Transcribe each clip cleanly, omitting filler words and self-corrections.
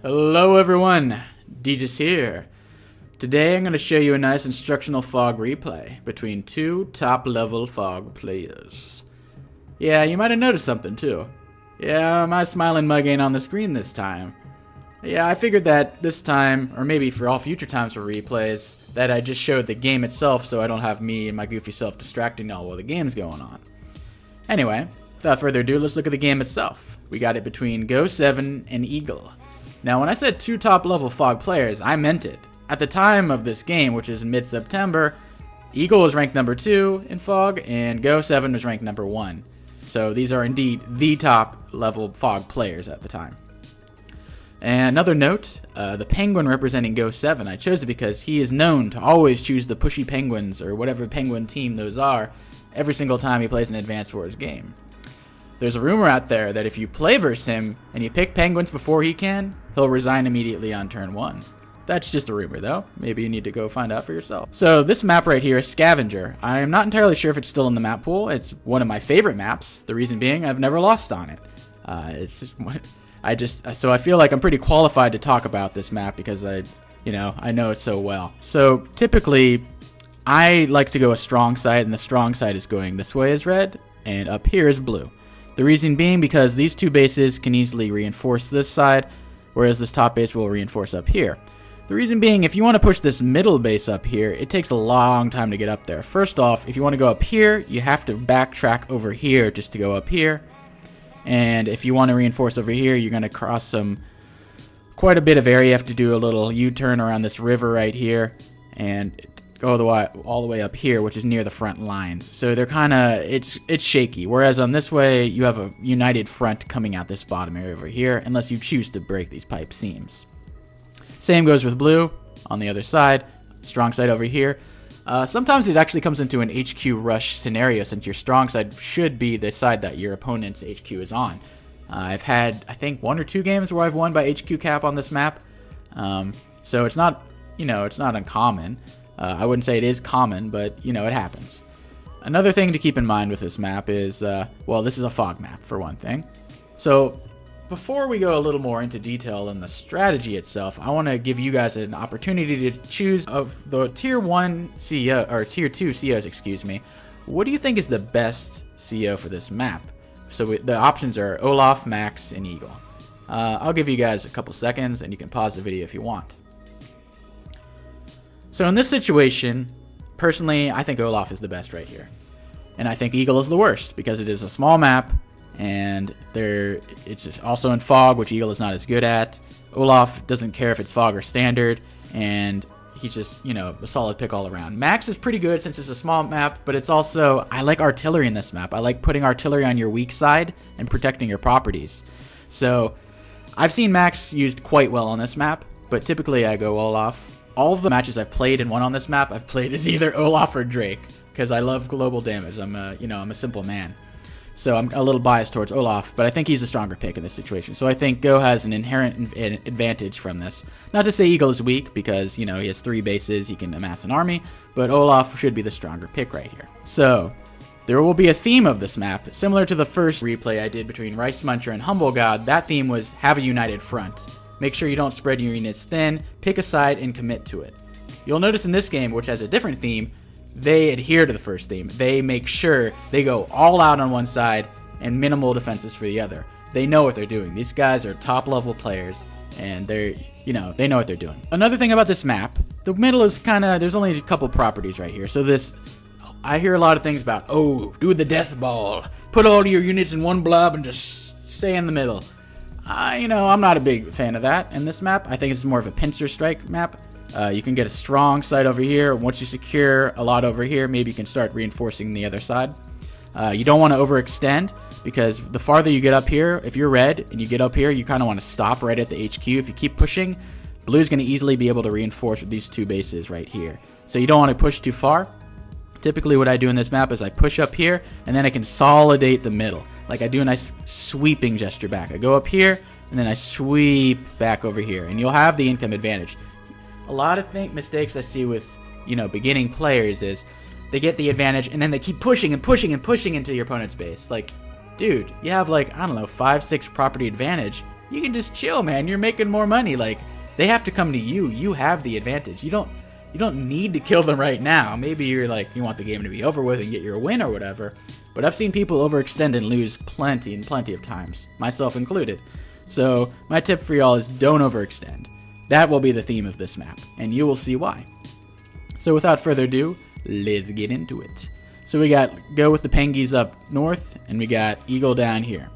Hello everyone, Deegis here. Today I'm going to show you a nice instructional fog replay between two top level fog players. Yeah, you might have noticed something too. Yeah, my smiling mug ain't on the screen this time. Yeah, I figured that this time, or maybe for all future times for replays, that I just showed the game itself so I don't have me and my goofy self distracting y'all while the game's going on. Anyway, without further ado, let's look at the game itself. We got it between Go7 and Eagle. Now, when I said two top-level fog players, I meant it. At the time of this game, which is mid-September, Eagle was ranked number 2 in fog, and Go7 was ranked number 1. So these are indeed the top-level fog players at the time. And another note, the penguin representing Go7, I chose it because he is known to always choose the pushy penguins, or whatever penguin team those are, every single time he plays an Advance Wars game. There's a rumor out there that if you play versus him and you pick penguins before he can, he'll resign immediately on turn 1. That's just a rumor though. Maybe you need to go find out for yourself. So this map right here is Scavenger. I am not entirely sure if it's still in the map pool. It's one of my favorite maps. The reason being I've never lost on it. So I feel like I'm pretty qualified to talk about this map because I know it so well. So typically I like to go a strong side, and the strong side is going this way is red and up here is blue. The reason being because these two bases can easily reinforce this side, whereas this top base will reinforce up here. The reason being, if you want to push this middle base up here, it takes a long time to get up there. First off, if you want to go up here, you have to backtrack over here just to go up here. And if you want to reinforce over here, you're going to cross quite a bit of area. You have to do a little U-turn around this river right here and go all the way up here, which is near the front lines. So they're it's shaky. Whereas on this way, you have a united front coming out this bottom area over here, unless you choose to break these pipe seams. Same goes with blue on the other side, strong side over here. Sometimes it actually comes into an HQ rush scenario, since your strong side should be the side that your opponent's HQ is on. I've had, I think, 1 or 2 games where I've won by HQ cap on this map. So it's not, it's not uncommon. I wouldn't say it is common, but, it happens. Another thing to keep in mind with this map is, this is a fog map, for one thing. So, before we go a little more into detail in the strategy itself, I want to give you guys an opportunity to choose of the Tier 1 CO, or Tier 2 COs, excuse me. What do you think is the best CO for this map? So, the options are Olaf, Max, and Eagle. I'll give you guys a couple seconds, and you can pause the video if you want. So in this situation, personally, I think Olaf is the best right here. And I think Eagle is the worst, because it is a small map, and it's also in fog, which Eagle is not as good at. Olaf doesn't care if it's fog or standard, and he's just, a solid pick all around. Max is pretty good since it's a small map, but it's also, I like artillery in this map. I like putting artillery on your weak side and protecting your properties. So I've seen Max used quite well on this map, but typically I go Olaf. All of the matches I've played and won on this map, I've played as either Olaf or Drake, because I love global damage. I'm a simple man. So I'm a little biased towards Olaf, but I think he's a stronger pick in this situation. So I think Go has an inherent advantage from this. Not to say Eagle is weak, because, he has 3 bases, he can amass an army, but Olaf should be the stronger pick right here. So there will be a theme of this map, similar to the first replay I did between Rice Muncher and Humble God. That theme was have a united front. Make sure you don't spread your units thin, pick a side, and commit to it. You'll notice in this game, which has a different theme, they adhere to the first theme. They make sure they go all out on one side and minimal defenses for the other. They know what they're doing. These guys are top-level players, and they know what they're doing. Another thing about this map, the middle is there's only a couple properties right here. So I hear a lot of things about, do the death ball. Put all your units in one blob and just stay in the middle. I'm not a big fan of that in this map. I think it's more of a pincer strike map. You can get a strong side over here. Once you secure a lot over here, maybe you can start reinforcing the other side. You don't want to overextend, because the farther you get up here, if you're red and you get up here, you kind of want to stop right at the HQ. If you keep pushing, blue's going to easily be able to reinforce with these 2 bases right here. So you don't want to push too far. Typically what I do in this map is I push up here, and then I consolidate the middle. Like I do a nice sweeping gesture back. I go up here, and then I sweep back over here, and you'll have the income advantage. A lot of mistakes I see with, beginning players is they get the advantage, and then they keep pushing and pushing and pushing into your opponent's base. Like, dude, you have 5, 6 property advantage. you can just chill, man. You're making more money. Like, they have to come to you. You have the advantage. You don't need to kill them right now. Maybe you're like, you want the game to be over with and get your win or whatever. But I've seen people overextend and lose plenty and plenty of times, myself included. So my tip for y'all is don't overextend. That will be the theme of this map, and you will see why. So without further ado, let's get into it. So we got Go with the Pengies up north, and we got Eagle down here.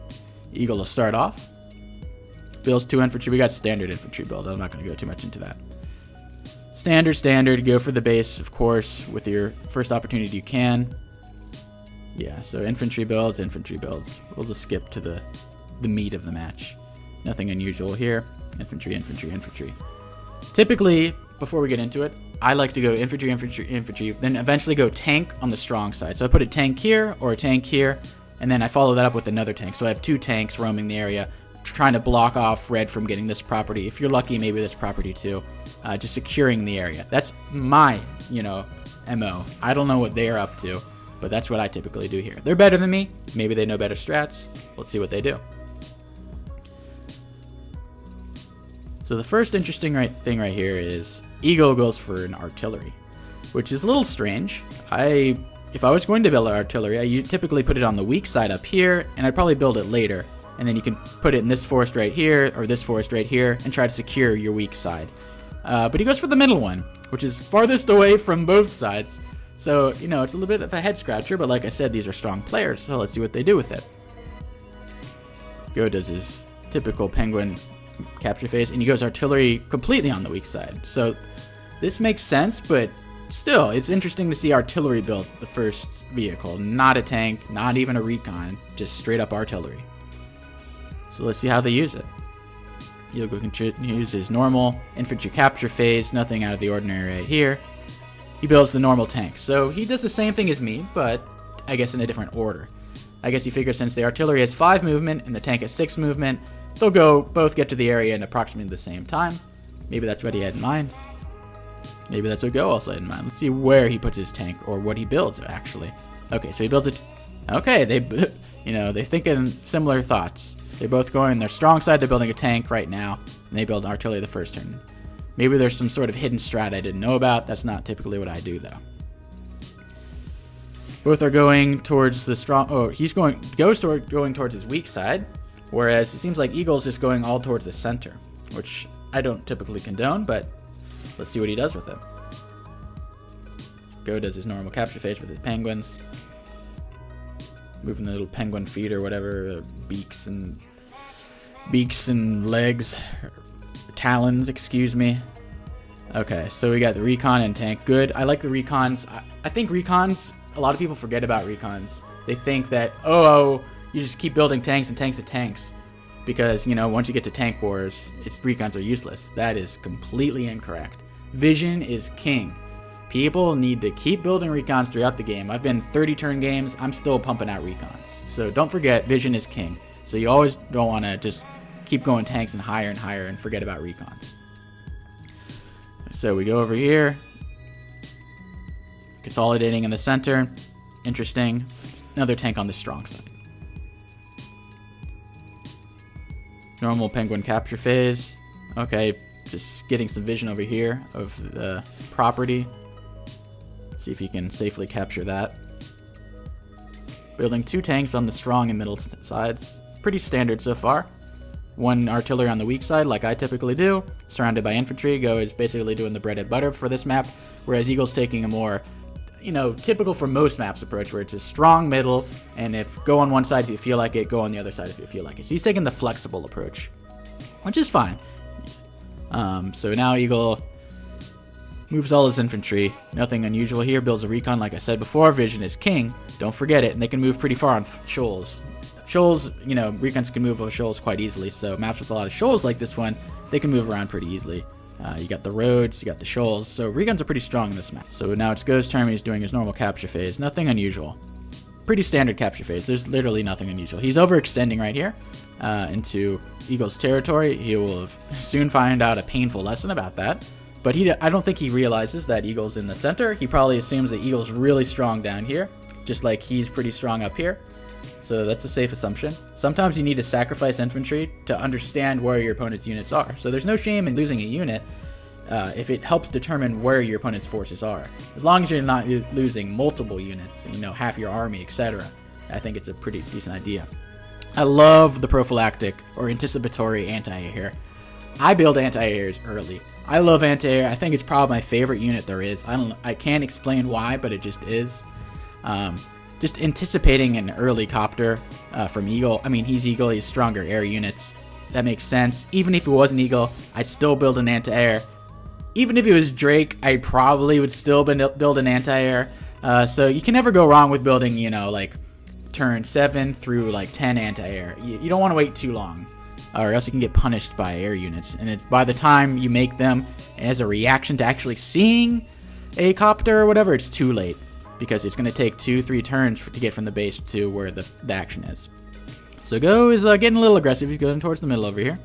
Eagle will start off. Builds 2 infantry. We got standard infantry build. I'm not going to go too much into that. Standard. Go for the base, of course, with your first opportunity you can. Yeah, so infantry builds. We'll just skip to the meat of the match. Nothing unusual here. Infantry. Typically, before we get into it, I like to go infantry, then eventually go tank on the strong side. So I put a tank here or a tank here, and then I follow that up with another tank. So I have 2 tanks roaming the area, trying to block off red from getting this property. If you're lucky, maybe this property too. Just securing the area. That's my, MO. I don't know what they're up to, but that's what I typically do here. They're better than me. Maybe they know better strats. Let's see what they do. So the first interesting thing right here is Eagle goes for an artillery, which is a little strange. If I was going to build artillery, I typically put it on the weak side up here, and I'd probably build it later. And then you can put it in this forest right here, or this forest right here, and try to secure your weak side. But he goes for the middle one, which is farthest away from both sides. So, it's a little bit of a head scratcher, but like I said, these are strong players, so let's see what they do with it. Go does his typical penguin capture phase, and he goes artillery completely on the weak side. So this makes sense, but still, it's interesting to see artillery build the first vehicle. Not a tank, not even a recon, just straight up artillery. So let's see how they use it. He'll go use his normal infantry capture phase, nothing out of the ordinary right here. He builds the normal tank. So he does the same thing as me, but I guess in a different order. I guess he figures since the artillery has 5 movement and the tank has 6 movement, they'll both get to the area in approximately the same time. Maybe that's what he had in mind. Maybe that's what Go also had in mind. Let's see where he puts his tank, or what he builds, actually. Okay, so he builds it. Okay, they think in similar thoughts. They're both going their strong side. They're building a tank right now, and they build artillery the first turn. Maybe there's some sort of hidden strat I didn't know about. That's not typically what I do, though. Both are going towards the strong. Oh, going towards his weak side, whereas it seems like Eagle's just going all towards the center, which I don't typically condone, but let's see what he does with it. Go does his normal capture phase with his penguins. Moving the little penguin feet or whatever, beaks and legs, talons, excuse me. Okay, so we got the recon and tank. Good. I like the recons. I think recons, a lot of people forget about recons. They think that, you just keep building tanks and tanks and tanks. Because, once you get to tank wars, recons are useless. That is completely incorrect. Vision is king. People need to keep building recons throughout the game. I've been 30-turn games. I'm still pumping out recons. So don't forget, vision is king. So you always don't want to just keep going tanks and higher and forget about recons. So we go over here. Consolidating in the center. Interesting. Another tank on the strong side. Normal penguin capture phase. Okay, just getting some vision over here of the property. See if he can safely capture that. Building 2 tanks on the strong and middle sides. Pretty standard so far. 1 artillery on the weak side, like I typically do. Surrounded by infantry. Go is basically doing the bread and butter for this map. Whereas Eagle's taking a more, typical for most maps approach, where it's a strong middle. And if go on one side if you feel like it, go on the other side if you feel like it. So he's taking the flexible approach, which is fine. So now Eagle moves all his infantry. Nothing unusual here. Builds a recon, like I said before. Vision is king. Don't forget it. And they can move pretty far on shoals. Shoals, recons can move over shoals quite easily. So maps with a lot of shoals like this one, they can move around pretty easily. You got the roads, you got the shoals. So recons are pretty strong in this map. So now it's Go's turn. He's doing his normal capture phase. Nothing unusual. Pretty standard capture phase. There's literally nothing unusual. He's overextending right here into Eagle's territory. He will soon find out a painful lesson about that. But I don't think he realizes that Eagle's in the center. He probably assumes that Eagle's really strong down here, just like he's pretty strong up here. So that's a safe assumption. Sometimes you need to sacrifice infantry to understand where your opponent's units are. So there's no shame in losing a unit if it helps determine where your opponent's forces are. As long as you're not losing multiple units, half your army, etc. I think it's a pretty decent idea. I love the prophylactic or anticipatory anti-air here. I build anti-airs early. I love anti-air. I think it's probably my favorite unit there is. I can't explain why, but it just is. Just anticipating an early copter from Eagle. I mean, he's Eagle, he's stronger air units. That makes sense. Even if it wasn't Eagle, I'd still build an anti-air. Even if it was Drake, I probably would still build an anti-air. So you can never go wrong with building, like turn 7 through like 10 anti-air. You don't want to wait too long, or else you can get punished by air units. And by the time you make them as a reaction to actually seeing a copter or whatever, it's too late. Because it's going to take 2-3 turns to get from the base to where the action is. So Go is getting a little aggressive. He's going towards the middle over here.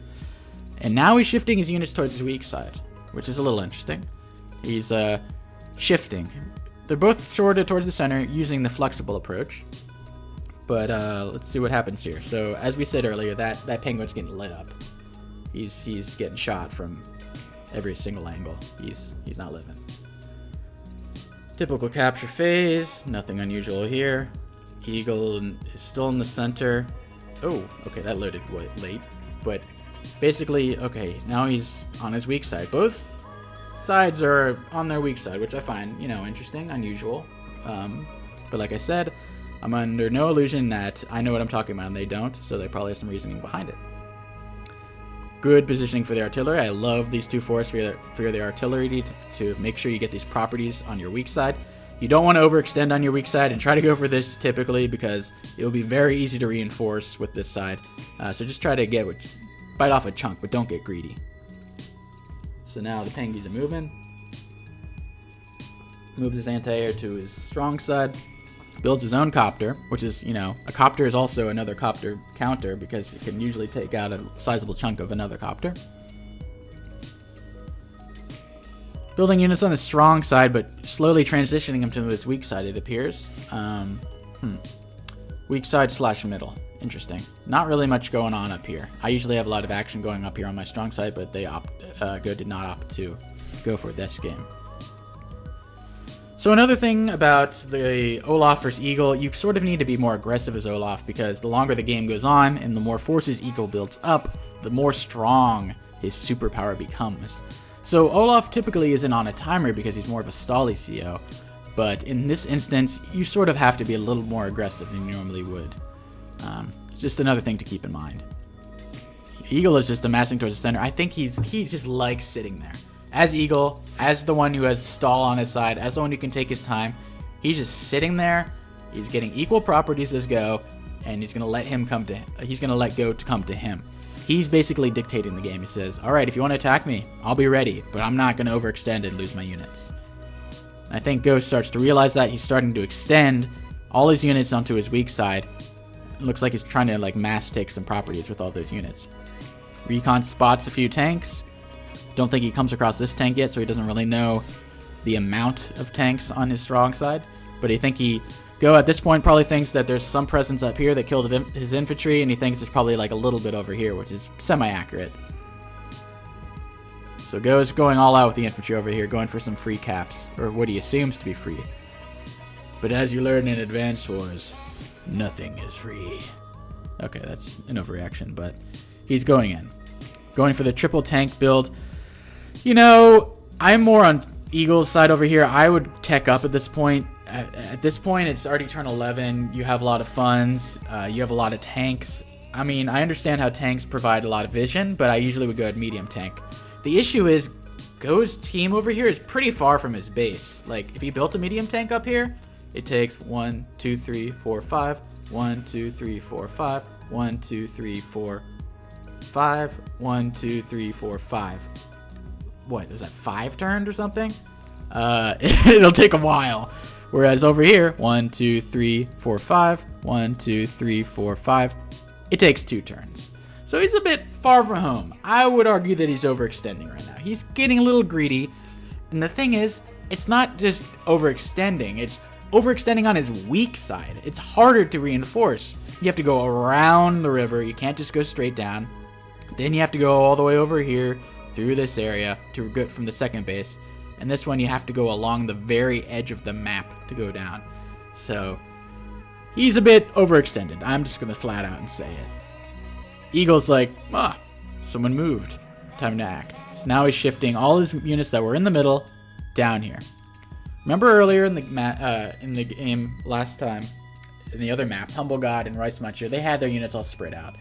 And now he's shifting his units towards his weak side, which is a little interesting. He's shifting. They're both sort of towards the center using the flexible approach. But let's see what happens here. So as we said earlier, that penguin's getting lit up. He's getting shot from every single angle. He's not living. Typical capture phase, nothing unusual here. Eagle is still in the center. Oh, okay, that loaded late. But basically, okay, now he's on his weak side. Both sides are on their weak side, which I find, interesting, unusual. But like I said, I'm under no illusion that I know what I'm talking about and they don't, so they probably have some reasoning behind it. Good positioning for the artillery. I love these two forests for the artillery to make sure you get these properties on your weak side. You don't want to overextend on your weak side and try to go for this typically because it will be very easy to reinforce with this side. So just try to bite off a chunk, but don't get greedy. So now the penguins are moving. Moves his anti-air to his strong side. Builds his own copter, which is, a copter is also another copter counter because it can usually take out a sizable chunk of another copter. Building units on his strong side, but slowly transitioning him to his weak side, it appears. Weak side / middle. Interesting. Not really much going on up here. I usually have a lot of action going up here on my strong side, but Go did not opt to go for this game. So another thing about the Olaf versus Eagle, you sort of need to be more aggressive as Olaf because the longer the game goes on and the more forces Eagle builds up, the more strong his superpower becomes. So Olaf typically isn't on a timer because he's more of a stally CO, but in this instance, you sort of have to be a little more aggressive than you normally would. Just another thing to keep in mind. Eagle is just amassing towards the center. I think he just likes sitting there. As Eagle, as the one who has stall on his side, as the one who can take his time, he's just sitting there. He's getting equal properties as Go, and he's gonna let Go to come to him. He's basically dictating the game. He says, "All right, if you want to attack me, I'll be ready, but I'm not gonna overextend and lose my units." I think Go starts to realize that he's starting to extend all his units onto his weak side. It looks like he's trying to mass take some properties with all those units. Recon spots a few tanks. Don't think he comes across this tank yet, so he doesn't really know the amount of tanks on his strong side. But Go at this point probably thinks that there's some presence up here that killed his infantry, and he thinks there's probably a little bit over here, which is semi-accurate. So Go's going all out with the infantry over here, going for some free caps, or what he assumes to be free. But as you learn in Advanced Wars, nothing is free. Okay, that's an overreaction, but he's going in. Going for the triple tank build. I'm more on Eagle's side over here. I would tech up at this point. At this point, it's already turn 11. You have a lot of funds. You have a lot of tanks. I mean, I understand how tanks provide a lot of vision, but I usually would go at medium tank. The issue is Go's team over here is pretty far from his base. If he built a medium tank up here, it takes 1, 2, 3, 4, 5. 1, 2, 3, 4, 5. 1, 2, 3, 4, 5. 1, 2, 3, 4, 5. What, is that 5 turns or something? It'll take a while. Whereas over here, 1, 2, 3, 4, 5. 1, 2, 3, 4, 5. It takes 2 turns. So he's a bit far from home. I would argue that he's overextending right now. He's getting a little greedy. And the thing is, it's not just overextending. It's overextending on his weak side. It's harder to reinforce. You have to go around the river. You can't just go straight down. Then you have to go all the way over here through this area to get from the second base. And this one you have to go along the very edge of the map to go down. So he's a bit overextended. I'm just going to flat out and say it. Eagle's like, someone moved. Time to act. So now he's shifting all his units that were in the middle down here. Remember earlier in the game last time, in the other maps, Humble God and Rice Muncher, they had their units all spread out.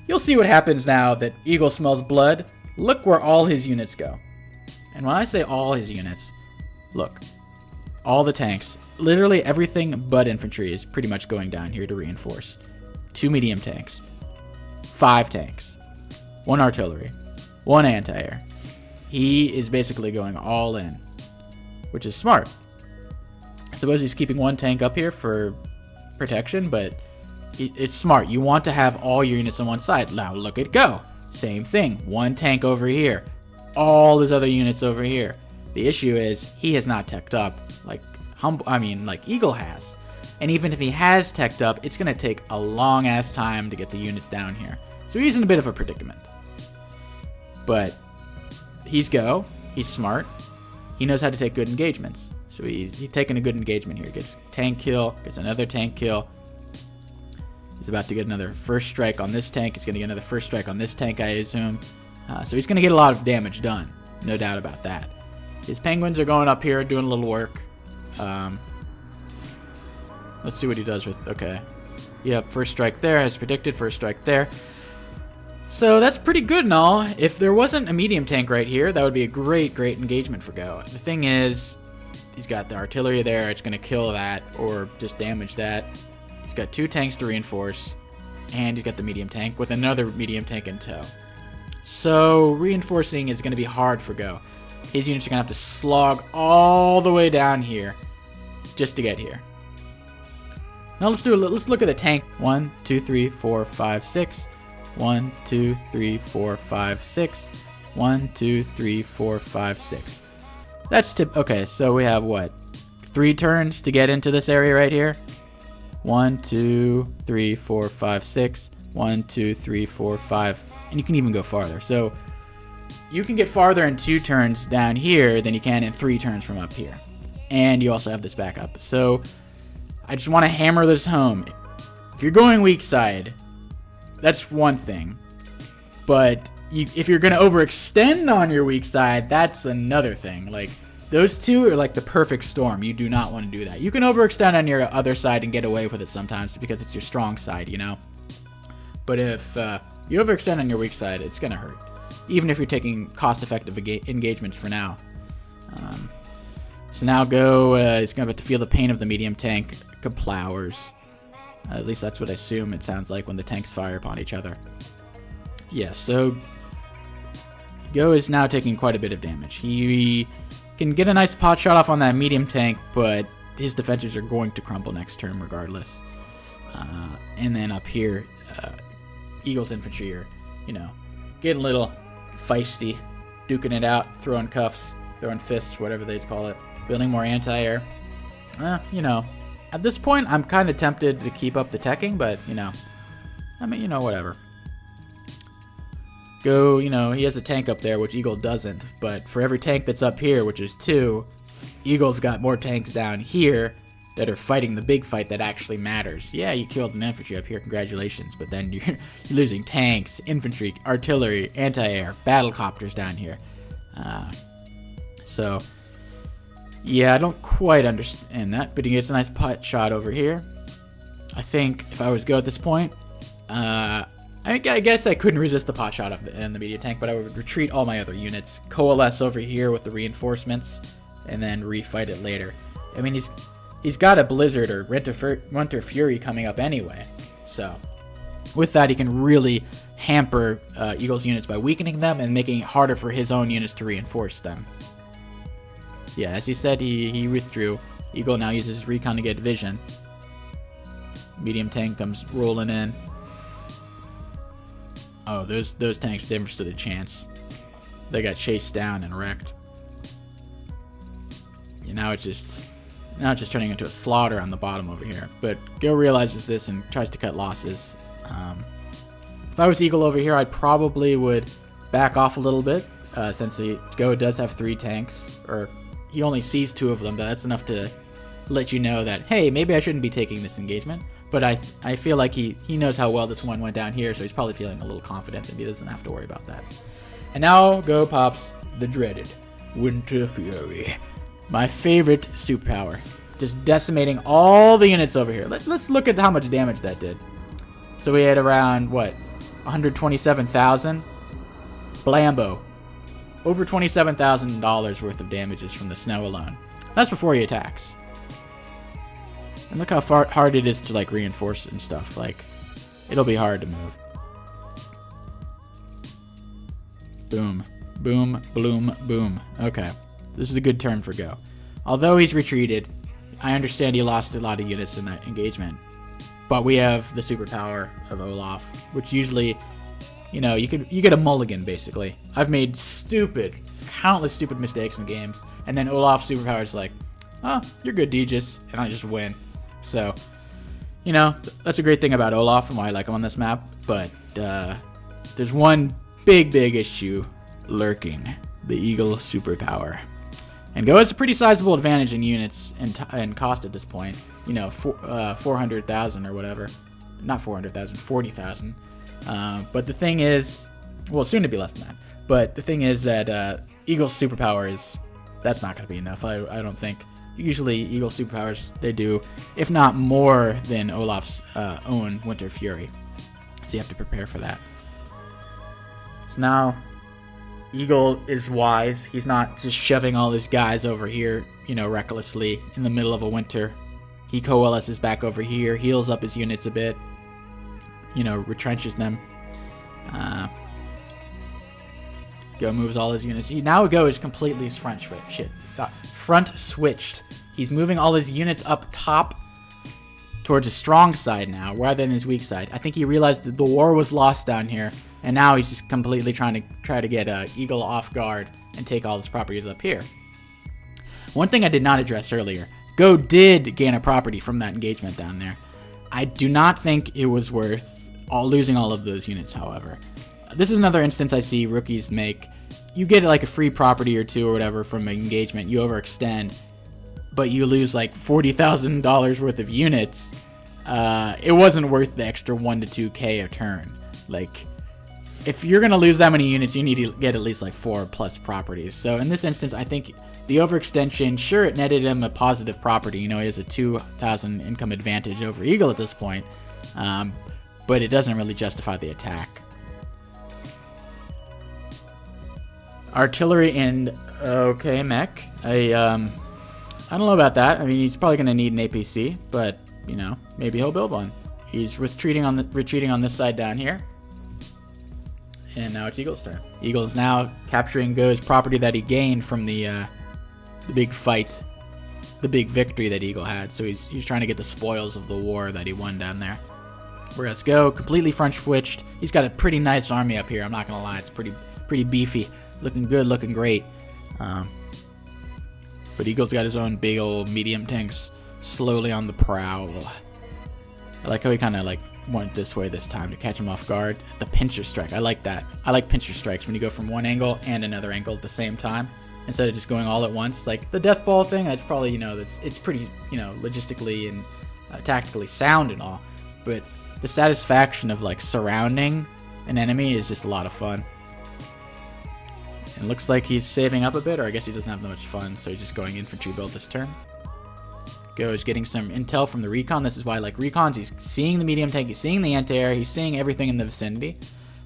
You'll see what happens now that Eagle smells blood. Look where all his units go. And when I say all his units, look, all the tanks, literally everything but infantry is pretty much going down here to reinforce. 2 medium tanks, 5 tanks, 1 artillery, 1 anti-air. He is basically going all in, which is smart. I suppose he's keeping 1 tank up here for protection, but it's smart. You want to have all your units on one side. Now look at Go. Same thing. 1 tank over here. All his other units over here. The issue is he has not teched up like Eagle has. And even if he has teched up, it's going to take a long ass time to get the units down here. So he's in a bit of a predicament. But he's Go. He's smart. He knows how to take good engagements. So he's taking a good engagement here. Gets tank kill. Gets another tank kill. He's about to get another first strike on this tank. He's going to get another first strike on this tank, I assume. So he's going to get a lot of damage done. No doubt about that. His penguins are going up here doing a little work. Let's see what he does with... Okay. Yep, first strike there as predicted. First strike there. So that's pretty good and all. If there wasn't a medium tank right here, that would be a great engagement for Go. The thing is, he's got the artillery there. It's going to kill that or just damage that. He's got 2 tanks to reinforce. And he's got the medium tank with another medium tank in tow. So reinforcing is going to be hard for Go. His units are going to have to slog all the way down here just to get here. Now let's look at the tank. 1, 2, 3, 4, 5, 6. 1, 2, 3, 4, 5, 6. 1, 2, 3, 4, 5, 6. That's okay, so we have what? 3 turns to get into this area right here. 1, 2, 3, 4, 5, 6. 1, 2, 3, 4, 5. And you can even go farther. So you can get farther in 2 turns down here than you can in 3 turns from up here. And you also have this backup. So I just want to hammer this home. If you're going weak side, that's one thing. But if you're going to overextend on your weak side, that's another thing. Like, those two are like the perfect storm. You do not want to do that. You can overextend on your other side and get away with it sometimes because it's your strong side, you know? But if you overextend on your weak side, it's going to hurt. Even if you're taking cost-effective engagements for now. So now Go is going to have to feel the pain of the medium tank kaplowers. At least that's what I assume it sounds like when the tanks fire upon each other. Yeah, so Go is now taking quite a bit of damage. He can get a nice pot shot off on that medium tank, but his defenses are going to crumble next turn regardless. And then up here, Eagle's infantry are, getting a little feisty, duking it out, throwing cuffs, throwing fists, whatever they'd call it, building more anti-air. At this point, I'm kind of tempted to keep up the teching, but, whatever. Go, he has a tank up there, which Eagle doesn't, but for every tank that's up here, which is 2, Eagle's got more tanks down here that are fighting the big fight that actually matters. Yeah, you killed an infantry up here, congratulations, but then you're losing tanks, infantry, artillery, anti-air, battlecopters down here. So, yeah, I don't quite understand that, but he gets a nice pot shot over here. I think if I was Go at this point, I guess I couldn't resist the pot shot in the media tank, but I would retreat all my other units, coalesce over here with the reinforcements, and then refight it later. I mean, he's got a Blizzard or Winter Fury coming up anyway, so with that he can really hamper Eagle's units by weakening them and making it harder for his own units to reinforce them. Yeah, as he said, he withdrew. Eagle now uses his recon to get vision. Medium tank comes rolling in. Oh, those tanks never stood a chance. They got chased down and wrecked. Now Now it's just turning into a slaughter on the bottom over here. But Go realizes this and tries to cut losses. If I was Eagle over here, I probably would back off a little bit, since Go does have 3 tanks, or he only sees 2 of them, but that's enough to let you know that, hey, maybe I shouldn't be taking this engagement. But I feel like he knows how well this one went down here, so he's probably feeling a little confident that he doesn't have to worry about that. And now Go pops the dreaded Winter Fury. My favorite superpower. Just decimating all the units over here. Let's look at how much damage that did. So we had around, what, 127,000? Blambo. Over $27,000 worth of damages from the snow alone. That's before he attacks. And look how hard it is to, like, reinforce and stuff. Like, it'll be hard to move. Boom. Boom, bloom, boom. Okay. This is a good turn for Go. Although he's retreated, I understand he lost a lot of units in that engagement. But we have the superpower of Olaf, which usually, you know, you get a mulligan, basically. I've made countless stupid mistakes in games, and then Olaf's superpower is like, oh, you're good, Aegis, and I just win. So, you know, that's a great thing about Olaf and why I like him on this map, but there's one big issue lurking: the Eagle superpower. And Go has a pretty sizable advantage in units and cost at this point. You know, 400,000 or whatever. Not 400,000, 40,000. But the thing is, well, soon to be less than that. But the thing is that Eagle's superpower that's not going to be enough, I don't think. Usually Eagle's superpowers, they do, if not more than Olaf's own Winter Fury. So you have to prepare for that. So now Eagle is wise. He's not just shoving all his guys over here, you know, recklessly in the middle of a winter. He coalesces back over here, heals up his units a bit, you know, retrenches them. Go moves all his units. Now Go is completely front switched. He's moving all his units up top towards his strong side now, rather than his weak side. I think he realized that the war was lost down here, and now he's just completely trying to get Eagle off guard and take all his properties up here. One thing I did not address earlier: Go did gain a property from that engagement down there. I do not think it was worth losing all of those units, however. This is another instance I see rookies make. You get like a free property or 2 or whatever from an engagement, you overextend, but you lose like $40,000 worth of units. It wasn't worth the extra 1 to 2k a turn. Like, if you're going to lose that many units, you need to get at least like 4+ properties. So in this instance, I think the overextension, sure, it netted him a positive property. You know, he has a 2,000 income advantage over Eagle at this point, but it doesn't really justify the attack. Artillery and okay, mech. I don't know about that. I mean, he's probably going to need an APC, but you know, maybe he'll build one. He's retreating on this side down here, and now it's Eagle's turn. Eagle is now capturing Go's property that he gained from the big fight, the big victory that Eagle had. So he's trying to get the spoils of the war that he won down there. Whereas Go completely front switched. He's got a pretty nice army up here. I'm not gonna lie, it's pretty beefy. Looking good, looking great. But Eagle's got his own big old medium tanks slowly on the prowl. I like how he kind of like went this way this time to catch him off guard. The pincher strike, I like that. I like pincher strikes when you go from one angle and another angle at the same time, instead of just going all at once. Like the death ball thing, that's probably, you know, it's pretty, you know, logistically and tactically sound and all. But the satisfaction of like surrounding an enemy is just a lot of fun. It looks like he's saving up a bit, or I guess he doesn't have that much fun, so he's just going infantry build this turn. Go is getting some intel from the recon. This is why I like recons. He's seeing the medium tank, he's seeing the anti-air, he's seeing everything in the vicinity.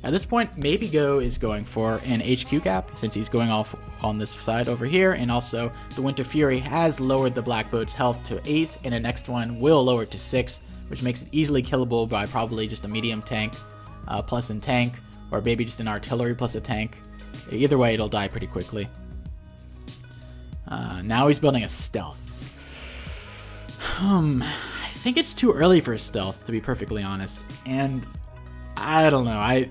At this point, maybe Go is going for an HQ cap, since he's going off on this side over here, and also the Winter Fury has lowered the Black Boat's health to 8, and the next one will lower it to 6, which makes it easily killable by probably just a medium tank plus a tank, or maybe just an artillery plus a tank. Either way, it'll die pretty quickly. Now he's building a stealth. I think it's too early for a stealth, to be perfectly honest. And I don't know. I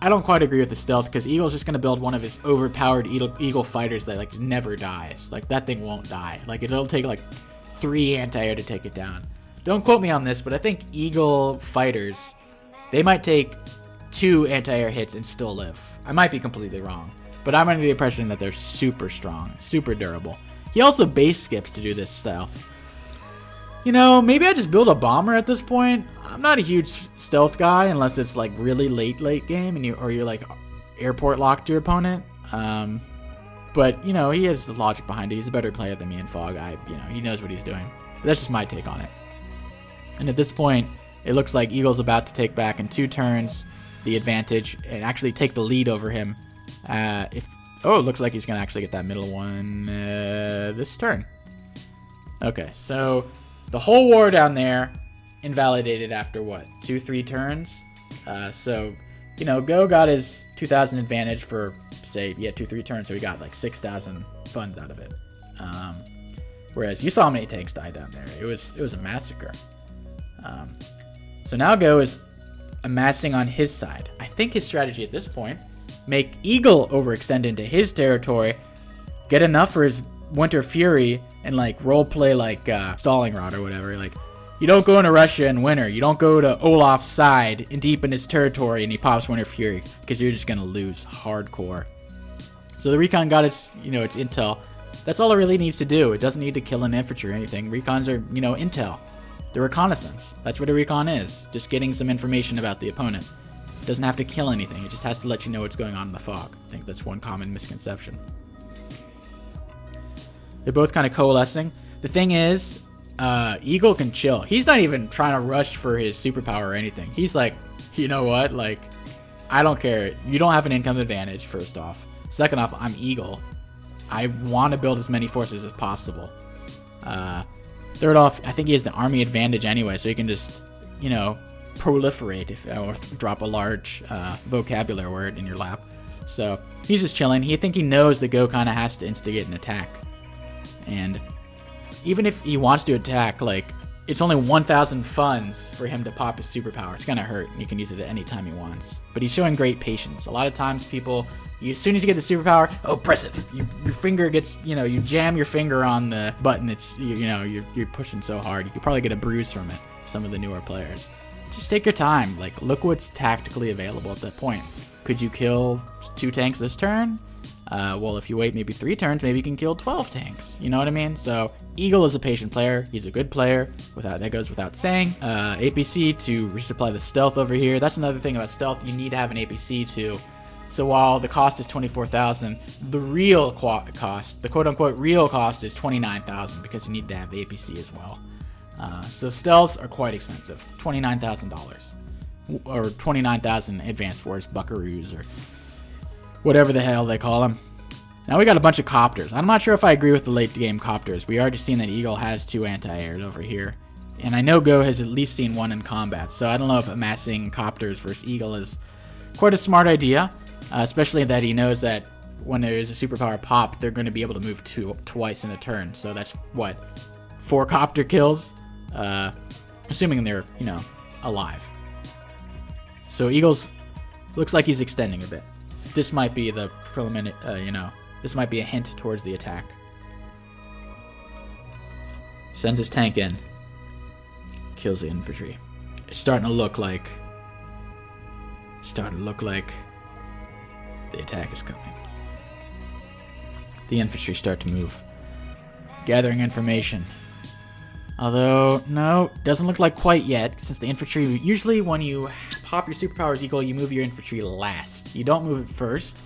don't quite agree with the stealth, because Eagle's just going to build one of his overpowered Eagle fighters that like never dies. Like, that thing won't die. Like, it'll take like 3 anti-air to take it down. Don't quote me on this, but I think Eagle fighters, they might take 2 anti-air hits and still live. I might be completely wrong, but I'm under the impression that they're super strong, super durable. He also base skips to do this stealth. You know, maybe I just build a bomber at this point. I'm not a huge stealth guy unless it's like really late game and you're like airport locked your opponent. But you know, he has the logic behind it. He's a better player than me in Fog. He knows what he's doing. But that's just my take on it. And at this point, it looks like Eagle's about to take back in 2 turns the advantage and actually take the lead over him. It looks like he's gonna actually get that middle one this turn. Okay, so the whole war down there invalidated after what, 2-3 turns? So, you know, Go got his 2,000 advantage for, say, 2-3 turns, so he got like 6,000 funds out of it. Whereas you saw how many tanks died down there. It was a massacre. So now Go is amassing on his side. I think his strategy at this point, make Eagle overextend into his territory, get enough for his Winter Fury, and like roleplay like Stalling Rod or whatever. Like, you don't go into Russia in winter. You don't go to Olaf's side and deep in his territory and he pops Winter Fury because you're just gonna lose hardcore. So the recon got its intel. That's all it really needs to do. It doesn't need to kill an infantry or anything. Recons are, intel. They're reconnaissance. That's what a recon is. Just getting some information about the opponent. It doesn't have to kill anything. It just has to let you know what's going on in the fog. I think that's one common misconception. They're both kind of coalescing. The thing is, Eagle can chill. He's not even trying to rush for his superpower or anything. He's like, you know what? Like, I don't care. You don't have an income advantage, first off. Second off, I'm Eagle. I want to build as many forces as possible. Third off, I think he has the army advantage anyway, so he can just, proliferate or drop a large vocabulary word in your lap. So he's just chilling. He knows that Go kind of has to instigate an attack. And even if he wants to attack, like, it's only 1,000 funds for him to pop his superpower. It's gonna hurt. He can use it at any time he wants. But he's showing great patience. A lot of times people, as soon as you get the superpower, press it. Your finger gets, you jam your finger on the button. It's, you're pushing so hard. You could probably get a bruise from it. Some of the newer players. Just take your time. Like, look what's tactically available at that point. Could you kill 2 tanks this turn? Well, if you wait maybe 3 turns, maybe you can kill 12 tanks. You know what I mean? So Eagle is a patient player. He's a good player. That goes without saying. APC to resupply the stealth over here. That's another thing about stealth. You need to have an APC too. So while the cost is 24,000, the real cost, the quote-unquote real cost, is 29,000 because you need to have the APC as well. So stealths are quite expensive. $29,000 or 29,000 advanced force buckaroos or whatever the hell they call them. Now we got a bunch of copters. I'm not sure if I agree with the late game copters. We already seen that Eagle has 2 anti-airs over here. And I know Go has at least seen 1 in combat. So I don't know if amassing copters versus Eagle is quite a smart idea. Especially that he knows that when there is a superpower pop, they're going to be able to move twice in a turn. So that's what? 4 copter kills? Assuming they're, alive. So Eagle's looks like he's extending a bit. This might be the preliminary, this might be a hint towards the attack. Sends his tank in. Kills the infantry. It's starting to look like the attack is coming. The infantry start to move. Gathering information. Although, no, doesn't look like quite yet, since the infantry, usually when you pop your superpowers Eagle, you move your infantry last. You don't move it first,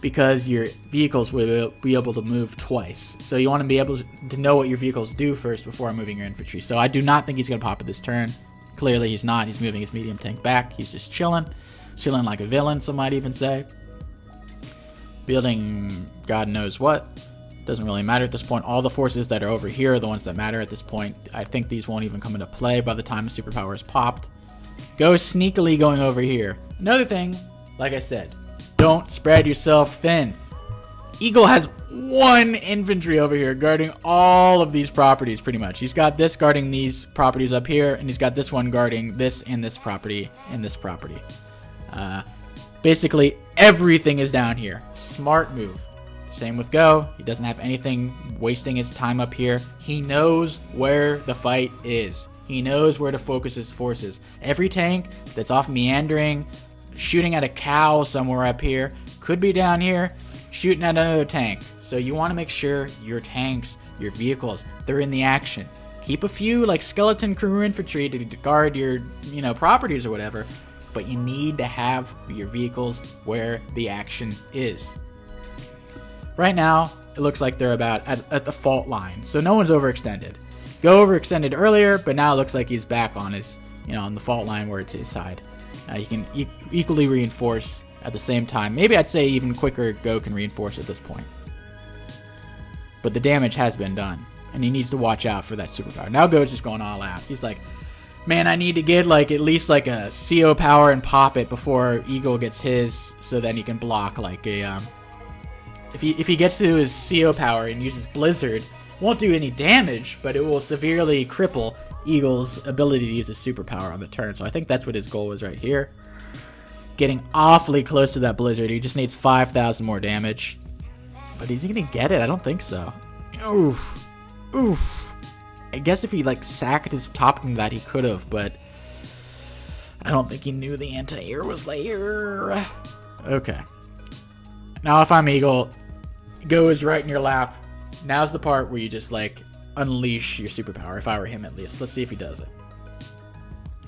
because your vehicles will be able to move twice. So you want to be able to know what your vehicles do first before moving your infantry. So I do not think he's going to pop it this turn. Clearly he's not. He's moving his medium tank back. He's just chilling. Chilling like a villain, some might even say. Building God knows what. Doesn't really matter at this point. All the forces that are over here are the ones that matter at this point. I think these won't even come into play by the time the superpower is popped. Go sneakily going over here. Another thing, like I said, don't spread yourself thin. Eagle has 1 infantry over here guarding all of these properties pretty much. He's got this guarding these properties up here, and he's got this one guarding this and this property and this property. Basically, everything is down here. Smart move. Same with Go. He doesn't have anything wasting his time up here. He knows where the fight is. He knows where to focus his forces. Every tank that's off meandering, shooting at a cow somewhere up here, could be down here, shooting at another tank. So you want to make sure your tanks, your vehicles, they're in the action. Keep a few like skeleton crew infantry to guard your, properties or whatever, but you need to have your vehicles where the action is. Right now, it looks like they're about at the fault line, so no one's overextended. Go overextended earlier, but now it looks like he's back on his, on the fault line where it's his side. You can equally reinforce at the same time. Maybe I'd say even quicker Go can reinforce at this point. But the damage has been done, and he needs to watch out for that superpower. Now Go's just going all out. He's like, man, I need to get at least a CO power and pop it before Eagle gets his, so then he can block a if he gets to his CO power and uses Blizzard, won't do any damage, but it will severely cripple Eagle's ability to use his superpower on the turn. So I think that's what his goal was right here. Getting awfully close to that Blizzard. He just needs 5,000 more damage. But is he going to get it? I don't think so. Oof. Oof. I guess if he sacked his top into that, he could have, but I don't think he knew the anti-air was there. Okay. Now if I'm Eagle, Go is right in your lap. Now's the part where you just unleash your superpower, if I were him at least. Let's see if he does it.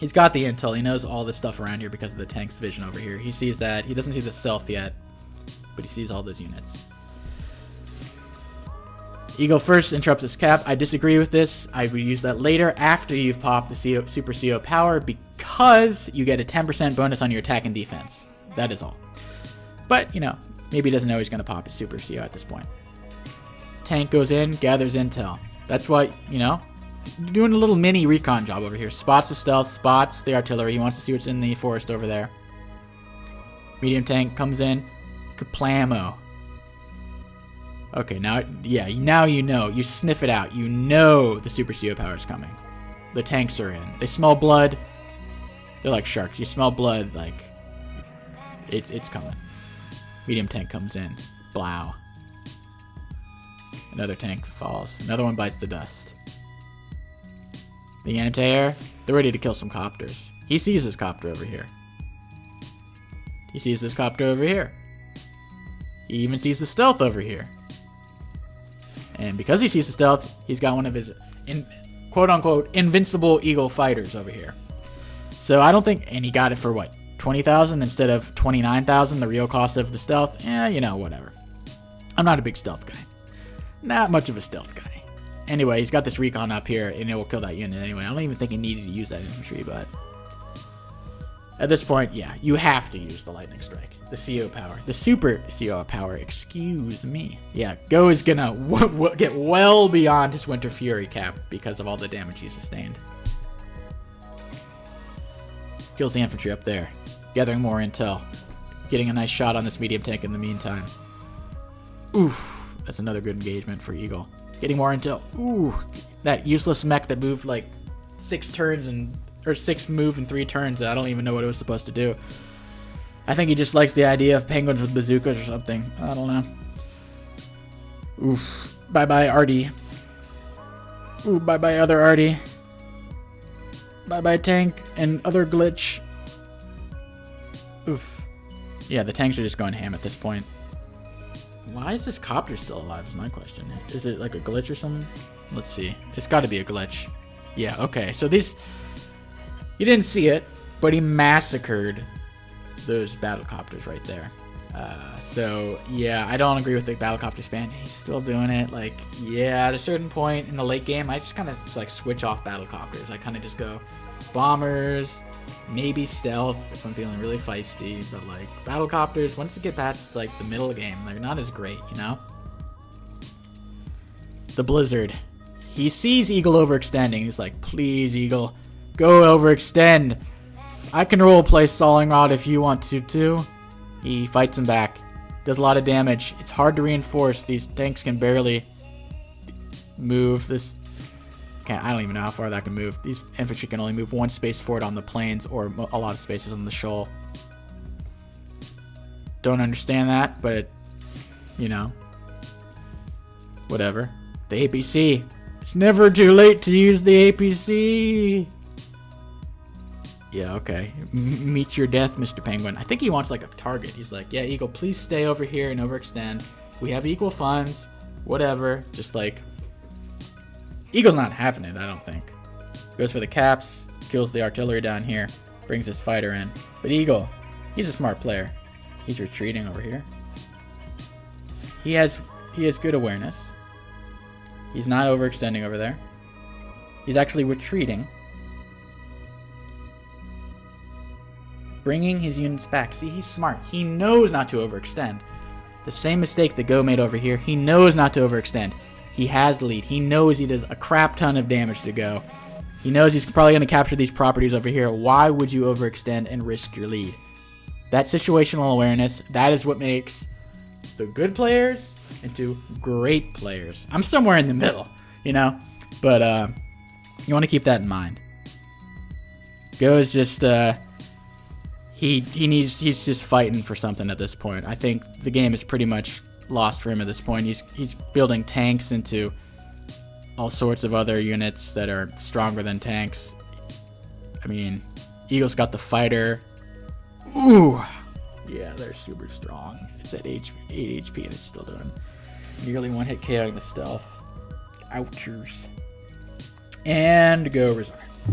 He's got the intel. He knows all this stuff around here because of the tank's vision over here. He sees that. He doesn't see the stealth yet, but he sees all those units. Eagle first interrupts his cap. I disagree with this. I would use that later after you've popped the Super CO power because you get a 10% bonus on your attack and defense. That is all. But, maybe he doesn't know he's going to pop his Super CO at this point. Tank goes in, gathers intel. That's what, doing a little mini recon job over here. Spots the stealth, spots the artillery. He wants to see what's in the forest over there. Medium tank comes in. Kaplamo. Okay, now you know. You sniff it out. You know the Super CO power is coming. The tanks are in. They smell blood. They're like sharks. You smell blood, it's coming. Medium tank comes in. Blow. Another tank falls. Another one bites the dust. The anti-air, they're ready to kill some copters. He sees this copter over here. He sees this copter over here. He even sees the stealth over here. And because he sees the stealth, he's got one of his quote-unquote invincible Eagle fighters over here. So I don't think, and he got it for what, 20,000 instead of 29,000, the real cost of the stealth? Whatever. I'm not a big stealth guy. Not much of a stealth guy. Anyway, he's got this recon up here, and it will kill that unit anyway. I don't even think he needed to use that infantry, but at this point, yeah, you have to use the lightning strike. The CO power. The super CO power, excuse me. Yeah, Go is gonna get well beyond his Winter Fury cap because of all the damage he sustained. Kills the infantry up there. Gathering more intel. Getting a nice shot on this medium tank in the meantime. Oof. That's another good engagement for Eagle. Getting more intel. Ooh. That useless mech that moved 6 turns or 6 move in 3 turns. I don't even know what it was supposed to do. I think he just likes the idea of penguins with bazookas or something. I don't know. Oof. Bye-bye, Artie. Ooh, bye-bye, other Artie. Bye-bye, tank and other glitch. Oof. Yeah, the tanks are just going ham at this point. Why is this copter still alive is my question. Is it a glitch or something? Let's see. It's got to be a glitch. Yeah, okay. So these... You didn't see it, but he massacred those battlecopters right there. So, yeah, I don't agree with the battlecopter span. He's still doing it. Yeah, at a certain point in the late game, I just kind of switch off battlecopters. I kind of just go bombers, maybe stealth if I'm feeling really feisty, but battlecopters, once you get past the middle game, they're not as great, The Blizzard. He sees Eagle overextending. He's like, please, Eagle, go overextend. I can roleplay Stalling Rod if you want to too. He fights him back. Does a lot of damage. It's hard to reinforce. These tanks can barely move. I don't even know how far that can move. These infantry can only move 1 space forward on the plains or a lot of spaces on the shoal. Don't understand that, but Whatever. The APC. It's never too late to use the APC. Yeah, okay. Meet your death, Mr. Penguin. I think he wants like a target. He's like, yeah, Eagle, please stay over here and overextend. We have equal funds. Whatever. Just like... Eagle's not having it, I don't think. Goes for the caps. Kills the artillery down here. Brings his fighter in. But Eagle, he's a smart player. He's retreating over here. He has good awareness. He's not overextending over there. He's actually retreating. Bringing his units back. See, he's smart. He knows not to overextend. The same mistake that Go made over here. He knows not to overextend. He has the lead. He knows he does a crap ton of damage to Go. He knows he's probably going to capture these properties over here. Why would you overextend and risk your lead? That situational awareness, that is what makes the good players into great players. I'm somewhere in the middle, you know? But you want to keep that in mind. Go is just... He's just fighting for something at this point. I think the game is pretty much lost for him at this point. He's building tanks into all sorts of other units that are stronger than tanks. I mean, Eagle's got the fighter. Ooh, yeah, they're super strong. It's at 8 HP and it's still doing nearly one hit KOing the stealth. Ouchers. And Go resigns.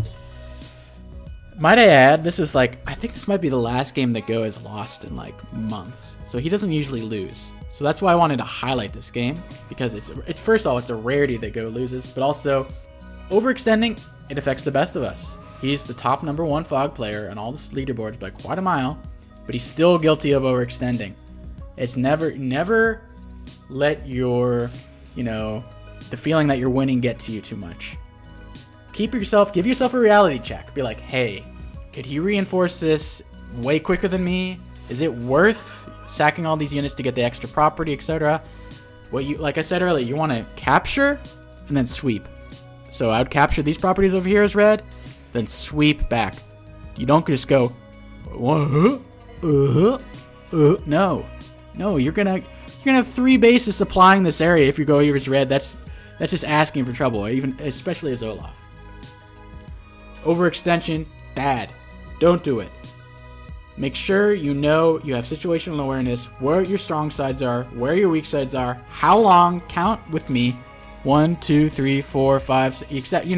Might I add, this is like, I think this might be the last game that Go has lost in like months. So he doesn't usually lose. So that's why I wanted to highlight this game, because it's first of all, it's a rarity that Go loses, but also overextending, it affects the best of us. He's the top #1 Fog player on all the leaderboards by quite a mile, but he's still guilty of overextending. It's never let your, the feeling that you're winning get to you too much. Give yourself a reality check. Be like, hey, could he reinforce this way quicker than me? Is it worth sacking all these units to get the extra property, etc.? Like I said earlier, you want to capture and then sweep. So I would capture these properties over here as red, then sweep back. You don't just go, no, you're gonna have 3 bases supplying this area if you go here as red. That's just asking for trouble, especially as Olaf. Overextension, bad. Don't do it. Make sure you have situational awareness, where your strong sides are, where your weak sides are, how long, count with me, 1, 2, 3, 4, 5, except,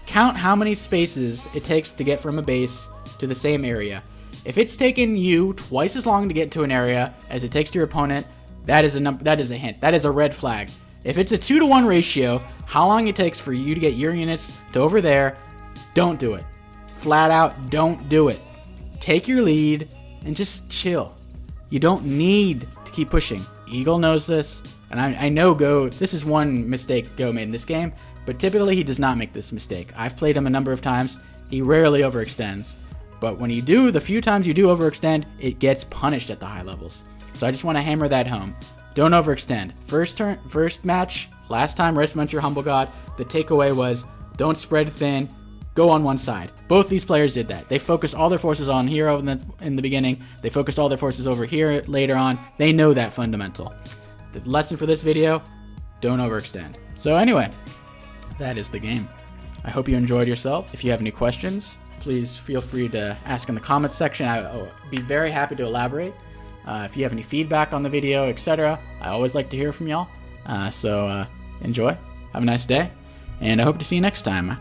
count how many spaces it takes to get from a base to the same area. If it's taken you twice as long to get to an area as it takes to your opponent, that is a hint. That is a red flag. If it's a 2-to-1 ratio, how long it takes for you to get your units to over there, don't do it. Flat out, don't do it. Take your lead and just chill. You don't need to keep pushing. Eagle knows this, and I know Go, this is one mistake Go made in this game, but typically he does not make this mistake. I've played him a number of times. He rarely overextends. But when you do, the few times you do overextend, it gets punished at the high levels. So I just want to hammer that home. Don't overextend. First match, last time, Rest Muncher Humble God, the takeaway was don't spread thin. Go on one side. Both these players did that. They focused all their forces on here in the beginning. They focused all their forces over here later on. They know that fundamental. The lesson for this video, don't overextend. So anyway, that is the game. I hope you enjoyed yourself. If you have any questions, please feel free to ask in the comments section. I'll be very happy to elaborate. If you have any feedback on the video, etc., I always like to hear from y'all. So enjoy. Have a nice day. And I hope to see you next time.